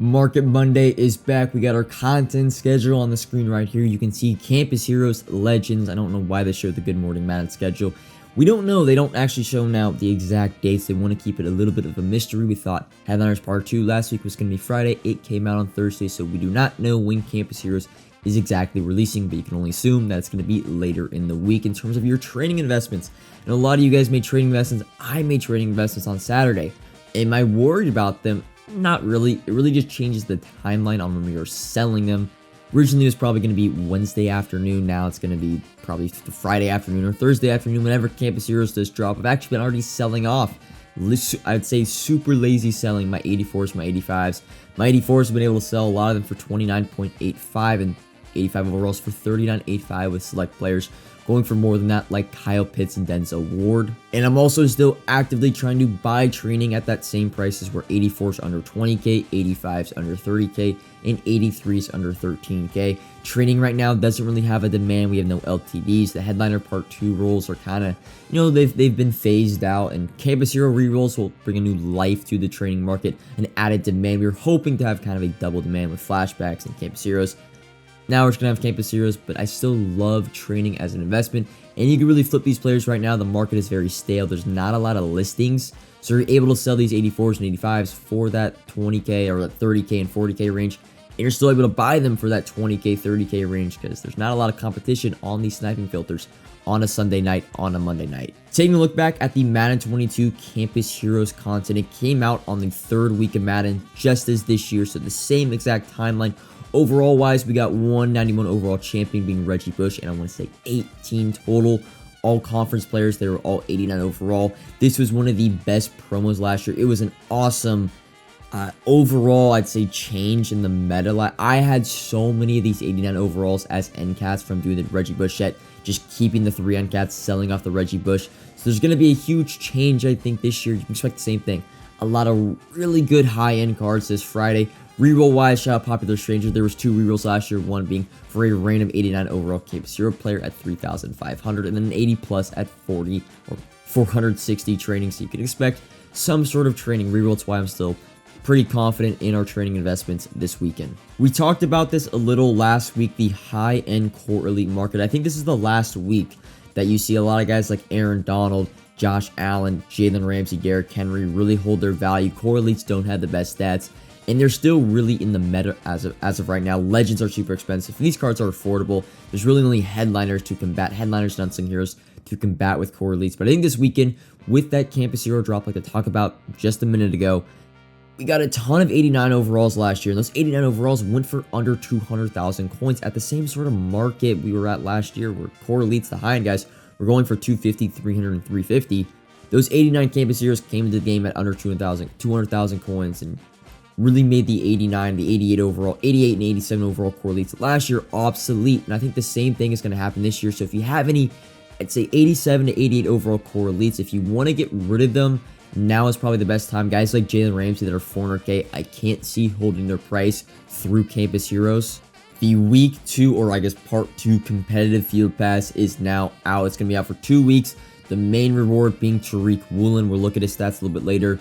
Market Monday is back. We got our content schedule on the screen right here. You can see Campus Heroes, Legends. I don't know why they showed the Good Morning Madden schedule. We don't know. They don't actually show now the exact dates. They want to keep it a little bit of a mystery. We thought Headliners Part 2 last week was going to be Friday. It came out on Thursday, so we do not know when Campus Heroes is exactly releasing, but you can only assume that it's going to be later in the week. In terms of your trading investments, and a lot of you guys made trading investments. I made trading investments on Saturday. Am I worried about them? Not really. It really just changes the timeline on when we are selling them. Originally, it was probably going to be Wednesday afternoon. Now it's going to be probably Friday afternoon or Thursday afternoon, whenever Campus Heroes does drop. I've actually been already selling off. I'd say super lazy selling my 84s, my 85s. My 84s have been able to sell a lot of them for 29.85 and 85 overalls for 39.85 with select players going for more than that, like Kyle Pitts and Denzel Ward. And I'm also still actively trying to buy training at that same prices where 84s under 20k, 85s under 30k, and 83s under 13k. Training right now doesn't really have a demand. We have no LTDs. The Headliner Part 2 rolls are kind of, they've been phased out, and Campus Hero rerolls will bring a new life to the training market, an added demand. We were hoping to have kind of a double demand with flashbacks and Campus Heroes. Now we're just going to have Campus Heroes, but I still love training as an investment, and you can really flip these players right now. The market is very stale. There's not a lot of listings, so you're able to sell these 84s and 85s for that 20k or that 30k and 40k range, and you're still able to buy them for that 20k, 30k range because there's not a lot of competition on these sniping filters on a Sunday night, on a Monday night. Taking a look back at the Madden 22 Campus Heroes content, it came out on the 3rd week of Madden, just as this year, so the same exact timeline. Overall wise, we got 191 overall champion being Reggie Bush, and I want to say 18 total all conference players. They were all 89 overall. This was one of the best promos last year. It was an awesome overall, I'd say, change in the meta. I had so many of these 89 overalls as end cats from doing the Reggie Bush set, just keeping the 3 end cats, selling off the Reggie Bush. So there's going to be a huge change, I think, this year. You can expect the same thing. A lot of really good high-end cards this Friday. Reroll wise, shout out Popular Stranger. There was 2 rerolls last year, one being for a random 89 overall Campus Hero player at 3,500, and then an 80 plus at 40 or 460 training. So you can expect some sort of training reroll. That's why I'm still pretty confident in our training investments this weekend. We talked about this a little last week, the high-end core elite market. I think this is the last week that you see a lot of guys like Aaron Donald, Josh Allen, Jalen Ramsey, Derrick Henry really hold their value. Core elites don't have the best stats, and they're still really in the meta as of right now. Legends are super expensive. These cards are affordable. There's really only headliners and unsung heroes to combat with core elites. But I think this weekend, with that Campus Hero drop like I talked about just a minute ago, we got a ton of 89 overalls last year, and those 89 overalls went for under 200,000 coins at the same sort of market we were at last year, where core elites, the high-end guys, were going for 250, 300, and 350. Those 89 Campus Heroes came into the game at under 200,000 coins, and really made the 89, the 88 overall, 88 and 87 overall core elites last year obsolete. And I think the same thing is going to happen this year. So if you have any, I'd say 87 to 88 overall core elites, if you want to get rid of them, now is probably the best time. Guys like Jalen Ramsey that are 400k, I can't see holding their price through Campus Heroes. The week 2, or I guess part 2 competitive field pass is now out. It's going to be out for 2 weeks. The main reward being Tariq Woolen. We'll look at his stats a little bit later.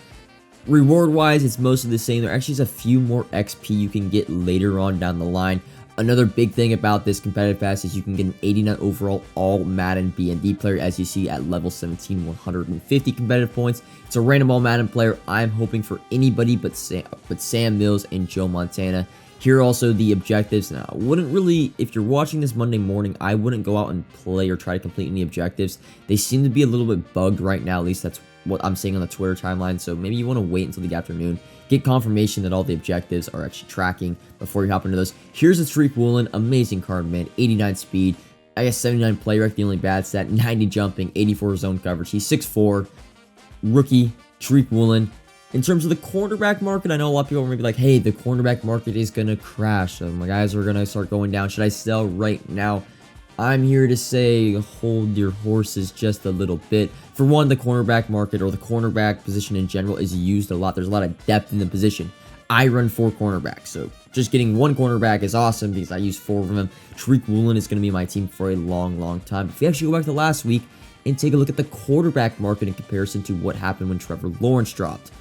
Reward wise, it's mostly the same. There actually is a few more XP you can get later on down the line. Another big thing about this competitive pass is you can get an 89 overall all Madden BND player, as you see at level 17, 150 competitive points. It's a random all Madden player. I'm hoping for anybody but Sam Mills and Joe Montana. Here are also the objectives. Now, I wouldn't really, if you're watching this Monday morning, I wouldn't go out and play or try to complete any objectives. They seem to be a little bit bugged right now. At least that's what I'm seeing on the Twitter timeline. So maybe you want to wait until the afternoon, get confirmation that all the objectives are actually tracking before you hop into those. Here's a Tariq Woolen, amazing card, man. 89 speed, I guess 79 play rec, the only bad stat, 90 jumping, 84 zone coverage. He's 6'4", rookie, Tariq Woolen. In terms of the cornerback market, I know a lot of people are going to be like, hey, the cornerback market is going to crash. So my guys are going to start going down. Should I sell right now? I'm here to say hold your horses just a little bit. For one, the cornerback market, or the cornerback position in general, is used a lot. There's a lot of depth in the position. I run 4 cornerbacks, so just getting 1 cornerback is awesome because I use 4 of them. Tariq Woolen is going to be my team for a long, long time. If you actually go back to last week and take a look at the quarterback market in comparison to what happened when Trevor Lawrence dropped,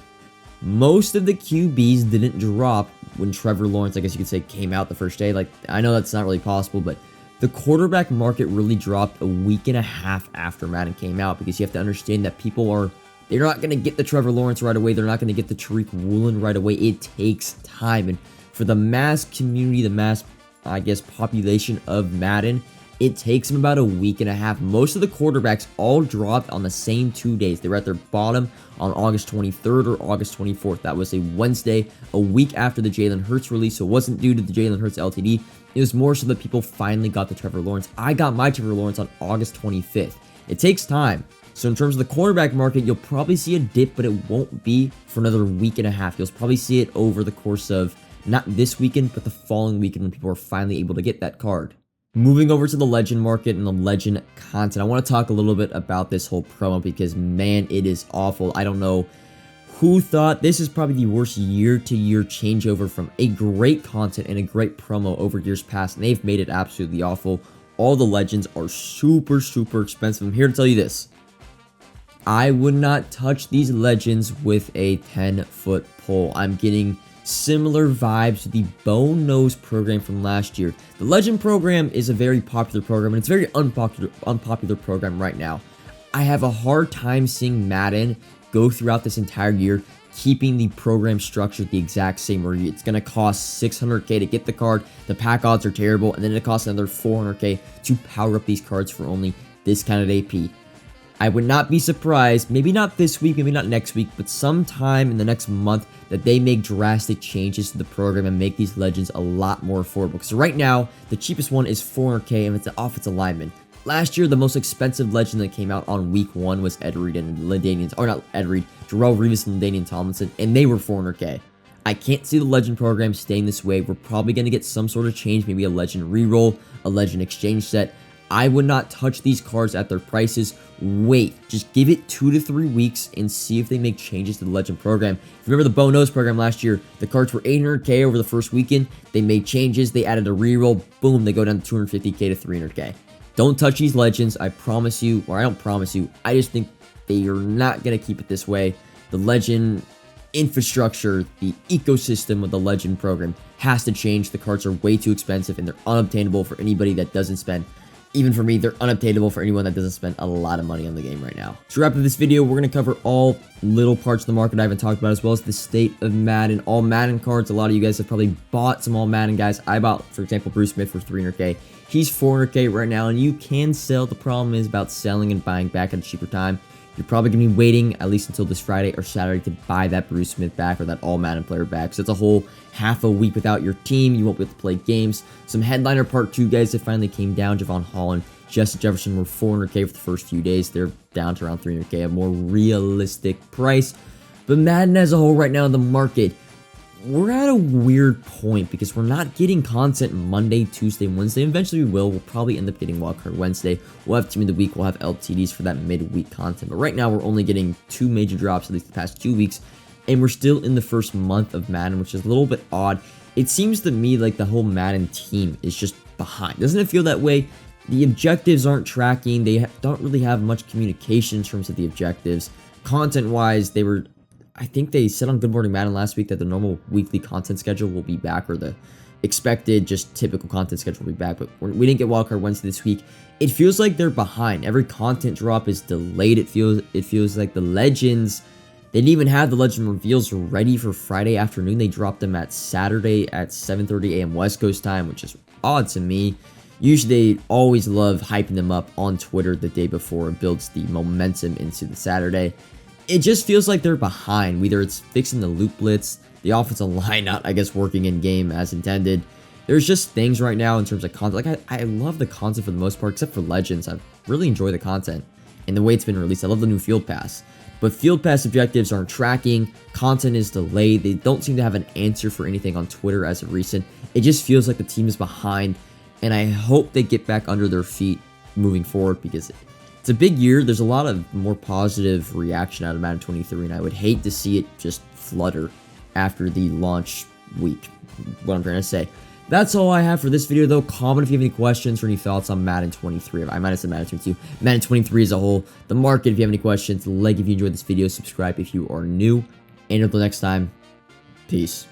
most of the QBs didn't drop when Trevor Lawrence, I guess you could say, came out the first day. Like, I know that's not really possible, but the quarterback market really dropped a week and a half after Madden came out, because you have to understand that they're not going to get the Trevor Lawrence right away. They're not going to get the Tariq Woolen right away. It takes time. And for the mass community, the mass, I guess, population of Madden, it takes them about a week and a half. Most of the quarterbacks all dropped on the same 2 days. They were at their bottom on August 23rd or August 24th. That was a Wednesday, a week after the Jalen Hurts release. So it wasn't due to the Jalen Hurts LTD. It was more so that people finally got the Trevor Lawrence. I got my Trevor Lawrence on August 25th. It takes time. So in terms of the quarterback market, you'll probably see a dip, but it won't be for another week and a half. You'll probably see it over the course of not this weekend, but the following weekend when people are finally able to get that card. Moving over to the legend market and the legend content, I want to talk a little bit about this whole promo, because man, it is awful. I don't know who thought this is probably the worst year-to-year changeover from a great content and a great promo over years past, and they've made it absolutely awful. All the legends are super, super expensive. I'm here to tell you this. I would not touch these legends with a 10-foot pole. I'm getting similar vibes to the Bone Nose program from last year. The Legend program is a very popular program, and it's a very unpopular program right now. I have a hard time seeing Madden go throughout this entire year keeping the program structure the exact same, where it's going to cost $600K to get the card, the pack odds are terrible, and then it costs another $400K to power up these cards for only this kind of AP. I would not be surprised, maybe not this week, maybe not next week, but sometime in the next month, that they make drastic changes to the program and make these legends a lot more affordable. Because right now, the cheapest one is $400K, and it's an offensive lineman. Last year, the most expensive legend that came out on week 1 was Ed Reed and LaDainian, or not Ed Reed, Darrelle Revis and LaDainian Tomlinson, and they were $400K. I can't see the legend program staying this way. We're probably going to get some sort of change, maybe a legend reroll, a legend exchange set. I would not touch these cards at their prices. Wait, just give it 2 to 3 weeks and see if they make changes to the Legend program. If you remember the Bone Nose program last year, the cards were $800K over the first weekend. They made changes. They added a reroll. Boom, they go down to $250K to $300K. Don't touch these legends. I promise you, or I don't promise you. I just think they are not going to keep it this way. The Legend infrastructure, the ecosystem of the Legend program has to change. The cards are way too expensive, and they're unobtainable for anybody that doesn't spend. Even for me, they're unobtainable for anyone that doesn't spend a lot of money on the game right now. To wrap up this video, we're going to cover all little parts of the market I haven't talked about, as well as the state of Madden. All Madden cards. A lot of you guys have probably bought some all Madden guys. I bought, for example, Bruce Smith for $300K. He's $400K right now, and you can sell. The problem is about selling and buying back at a cheaper time. You're probably going to be waiting at least until this Friday or Saturday to buy that Bruce Smith back, or that all Madden player back. So it's a whole half a week without your team. You won't be able to play games. Some headliner part 2 guys that finally came down. Javon Holland, Justin Jefferson were $400K for the first few days. They're down to around $300K, a more realistic price. But Madden as a whole right now in the market, we're at a weird point because we're not getting content Monday, Tuesday, Wednesday. Eventually we will. We'll probably end up getting Wildcard Wednesday. We'll have Team of the Week. We'll have LTDs for that midweek content. But right now we're only getting 2 major drops, at least the past 2 weeks. And we're still in the first month of Madden, which is a little bit odd. It seems to me like the whole Madden team is just behind. Doesn't it feel that way? The objectives aren't tracking. They don't really have much communication in terms of the objectives. Content-wise, I think they said on Good Morning Madden last week that the normal weekly content schedule will be back, or the expected, just typical content schedule will be back, but we didn't get Wildcard Wednesday this week. It feels like they're behind. Every content drop is delayed. It feels like the Legends, they didn't even have the Legend reveals ready for Friday afternoon. They dropped them at Saturday at 7:30 a.m. West Coast time, which is odd to me. Usually they always love hyping them up on Twitter the day before. It builds the momentum into the Saturday. It just feels like they're behind. Whether it's fixing the loop blitz, the offensive line not, I guess, working in game as intended. There's just things right now in terms of content. Like, I love the content for the most part, except for Legends. I really enjoy the content and the way it's been released. I love the new Field Pass. But Field Pass objectives aren't tracking. Content is delayed. They don't seem to have an answer for anything on Twitter as of recent. It just feels like the team is behind. And I hope they get back under their feet moving forward, because it's a big year. There's a lot of more positive reaction out of Madden 23, and I would hate to see it just flutter after the launch week. What I'm trying to say. That's all I have for this video, though. Comment if you have any questions or any thoughts on Madden 23. I might have said Madden 22. Madden 23 as a whole. The market, if you have any questions. Like if you enjoyed this video. Subscribe if you are new. And until next time, peace.